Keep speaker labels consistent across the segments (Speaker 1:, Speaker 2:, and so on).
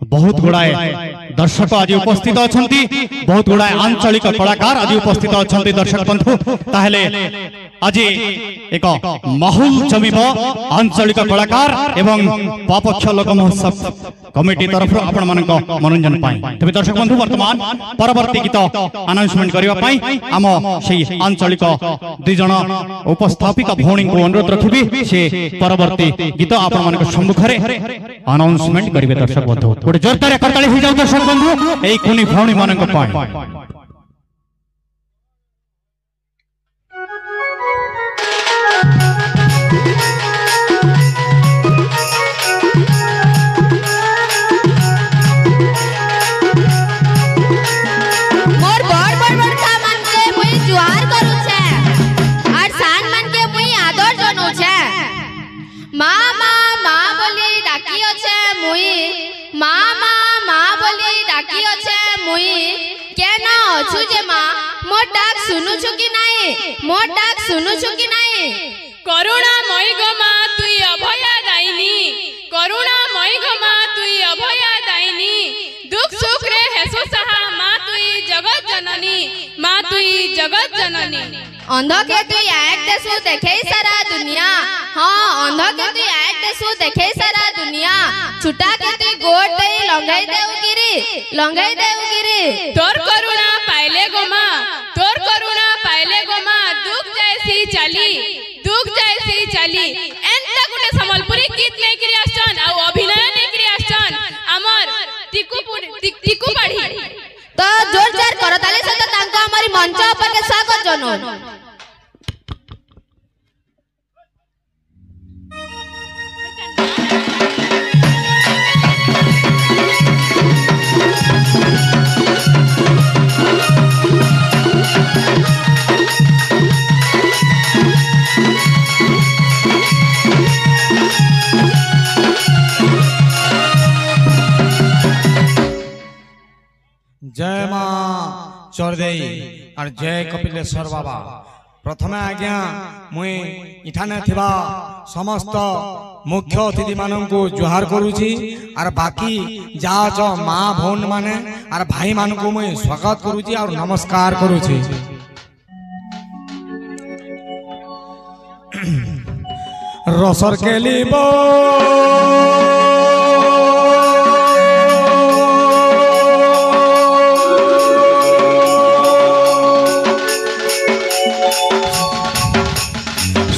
Speaker 1: बहुत गुड़ाए दर्शक आज उपस्थित अच्छा बहुत गुड़ाए आंचलिक कलाकार आज उपस्थित अच्छा दर्शक बंधु ताहले आज एक माहौल जमिब आंचलिक कलाकार एवं पापक्ष लोक महोत्सव कमिटी तरफ आपण मानक मनोरंजन पाई तबे दर्शक बंधु वर्तमान परवर्ती गीत अनाउंसमेंट करिवा पाई आम सेही आंचलिक दुई जन उपस्थापिका भौणी को अनुरोध रखिबी से परवर्ती गीत आपण मानक सम्मुखरे अनाउंसमेंट करिवे दर्शक बंधु गोटे जोरदार करताली हो जाऊ दर्शक बंधु एई कुनी भौणी मानक पाई
Speaker 2: मोर डाक सुनुछु कि नाही करुणा मई गो मा तुई अभय दाइनी करुणा मई गो मा तुई अभय दाइनी दुख सुख रे हेसो सहा मा तुई जगत जननी मा तुई जगत जननी अंध के तुई एक देसु देखे सारा दुनिया हां अंध के तुई एक देसु देखे सारा दुनिया छुटा के तुई गोट दे लंगाई देउ गिरी तोर करुणा पाइले गो मा तोर करुणा पाइले गो मा दुख जैसी चली एंता गुटे संबलपुरी गीत नै करी आछन आ अभिनय नै करी आछन हमर टिकू पाढ़ी तो जोर जोर करताले से तांको हमारी मंच ऊपर के स्वागत जनो
Speaker 3: जय मां चौरदेई और जय कपिलेश्वर बाबा प्रथमे आज्ञा मुई इठाने थिबा समस्त मुख्य अतिथि माननकु जुहार करूची और बाकी जाच मां भौन माने और भाई माननकु मुई स्वागत करूची और नमस्कार करूची रसर केलिबो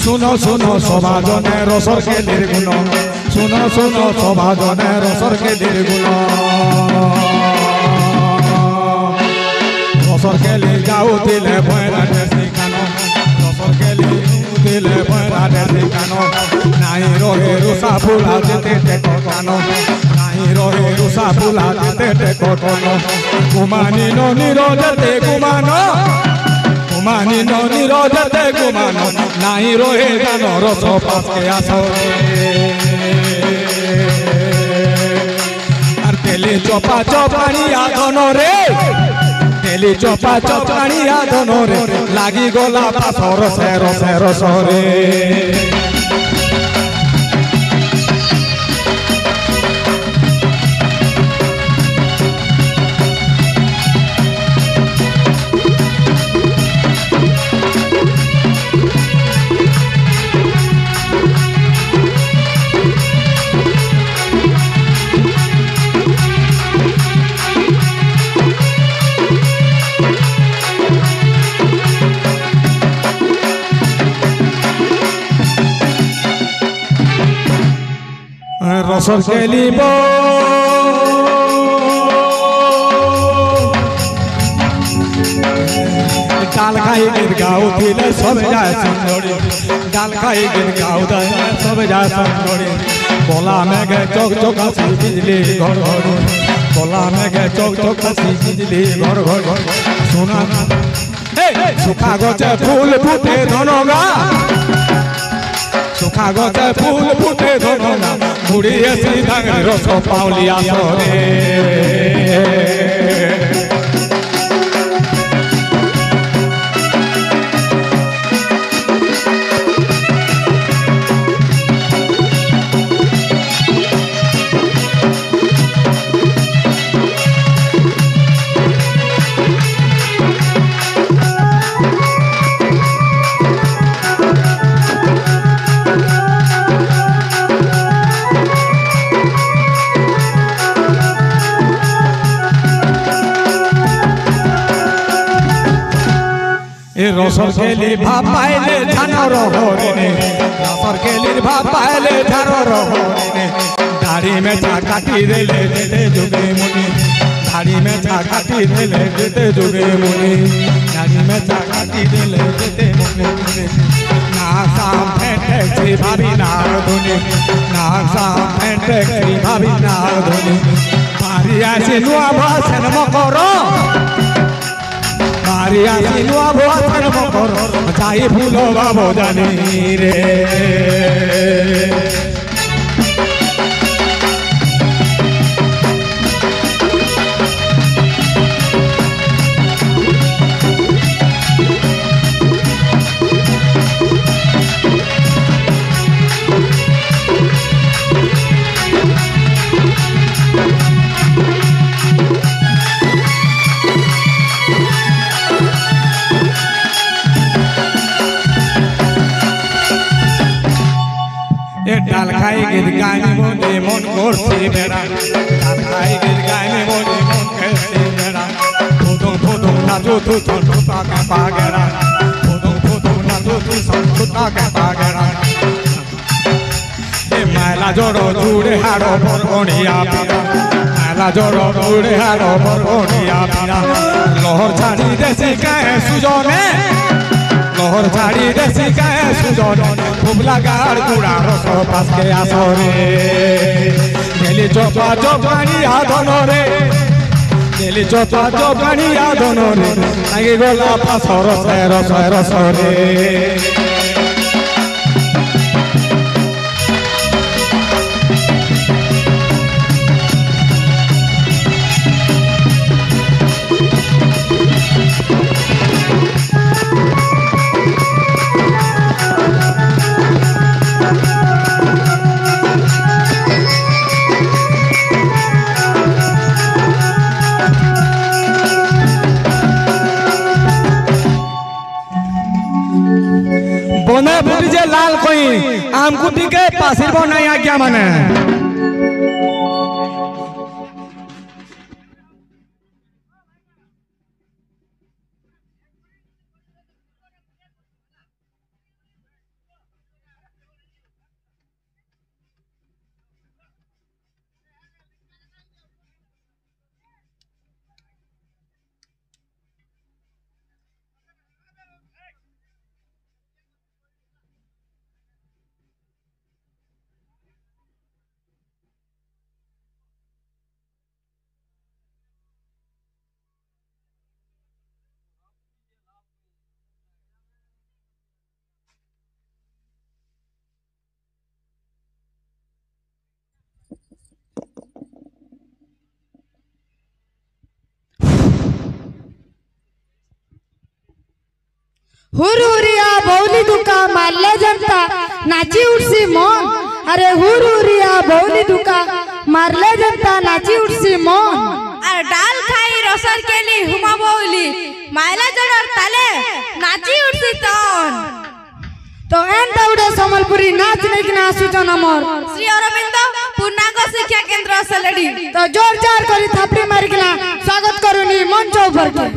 Speaker 3: सुनो सुनो सभाजने रसर के निर्गुण सुनो सुनो सभाजने रसर के निर्गुण रसर के ले जाऊ दिले भैरा देसी कानो रसर के ले दिले भैरा देसी कानो नाई रोहे रुसा फुला देते टेको कानो नाई रोहे रुसा फुला देते टेको कानो गुमानी नो निरोधते गुमानो गुमानी नो निरोधते गुमानो नाही रोहे जानो रसो पास के आसो और तेली चोपा चोपानी आधनो रे तेली चोपा चोपानी आधनो रे लागी गोला पासो रसे रे रसर के लिबो डाल खाई गिर गाँव दिले सब जाए संजोड़ी डाल खाई गिर गाँव दिले सब जाए संजोड़ी बोला में गए चौक चौक हसी बिजली घर घर बोला में गए चौक चौक हसी बिजली घर घर सुना सुखा गचे फूल फूटे धनोगा सुखा गचे फूल फूटे धनोगा मुड़ी ऐसी धांगरी रसो पाउलिया सोरे রসর খেলি ভাপাইলে ধানর হরিণে রসর খেলির ভাপাইলে ধানর হরিণে দাড়ি মেছা কাটি দেলে যেতে যোগে মুনি দাড়ি মেছা কাটি দেলে যেতে যোগে মুনি দাড়ি মেছা কাটি দেলে যেতে মুনি না সাম ফেটেছি ভাবি না ধুনি না সাম ফেটেছি ভাবি না ধুনি মারি আসি নুয়া ভাষণ মকর মারি আসি নুয়া ভাষণ মকর যাই ভুল বাবু জানি রে ডাল খাই গীত গাইনি বলে মন করছে বেড়া ডাল খাই গীত গাইনি বলে মন করছে বেড়া ফোদং ফোদং নাচো তু ছুটা কে পাগেরা ফোদং ফোদং নাচো তু ছুটা কে পাগেরা এ মালা জড়ো জুড়ে হাড়ো বরগণিয়া পিরা মালা জড়ো জুড়ে হাড়ো বরগণিয়া পিরা লহর ছাড়ি দেশে গায়ে সুজনে লহর ছাড়ি দেশি গায়ে সুজন খুব লাগার কুড়া রস পাশকে আসরে গেলি চপা চপানি আদনরে গেলি চপা চপানি আদনরে নাকি গোলা পাশ রসে রসে রসরে बने फुटी जे लाल कोई आमको टिके पासिर बनाई आज्ञा माने
Speaker 4: हुरुरिया बौली दुका मारले जनता नाची उठसी मन अरे हुरुरिया बौली दुका मारले जनता नाची उठसी मन
Speaker 2: अरे डाल खाई रसर केली हुमा बौली मायला जडर ताले नाची उठसी तन
Speaker 4: तो एन दौड़े समलपुरी नाच नहीं कि नाचु जन अमर
Speaker 2: श्री अरविंद पूर्णांग शिक्षा केंद्र सलेडी
Speaker 4: तो जोर जोर करी थापड़ी मारी किना स्वागत करूनी मंच ऊपर के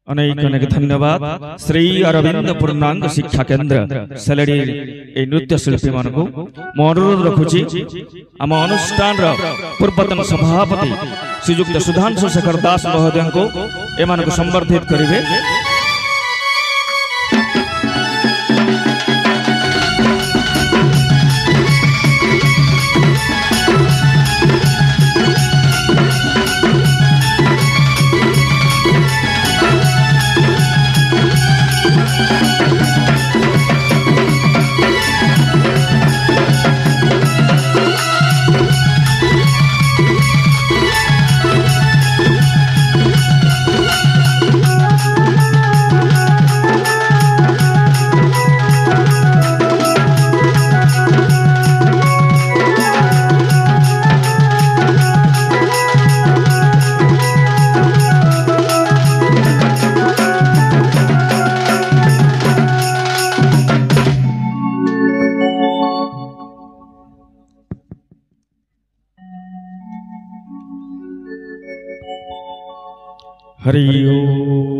Speaker 5: अनेक अनेक धन्यवाद श्री अरविंद पूर्णांग शिक्षा केन्द्र सेलेडी ए नृत्य शिल्पी मान को अनुरोध रखुची आम अनुष्ठान पूर्वतन सभापति श्रीयुक्त सुधांशु शेखर दास महोदय को एमान को संबर्धित करेंगे। हरि ओम।